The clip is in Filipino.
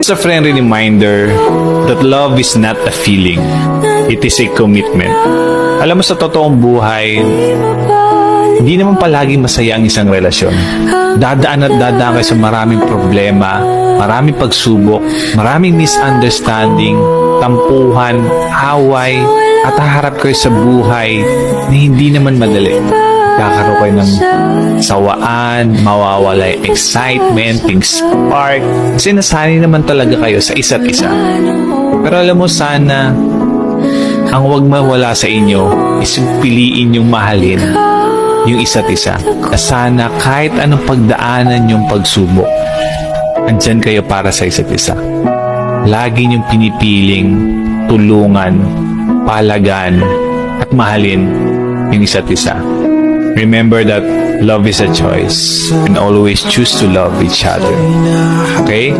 It's a friendly reminder that love is not a feeling. It is a commitment. Alam mo, sa totoong buhay, hindi naman palagi masaya ang isang relasyon. Dadaan at dadaan kayo sa maraming problema, maraming pagsubok, maraming misunderstanding, tampuhan, away, at haharap kayo sa buhay na hindi naman madali. Kakaroon kayo ng sawaan, mawawala yung excitement, yung spark. Kasi nasanay naman talaga kayo sa isa't isa. Pero alam mo, sana ang huwag mawala sa inyo is piliin yung mahalin yung isa't isa. Na sana kahit anong pagdaanan yung pagsubok, andyan kayo para sa isa't isa. Lagi niyong pinipiling tulungan, palagaan, at mahalin yung isa't isa. Remember that love is a choice and always choose to love each other. Okay?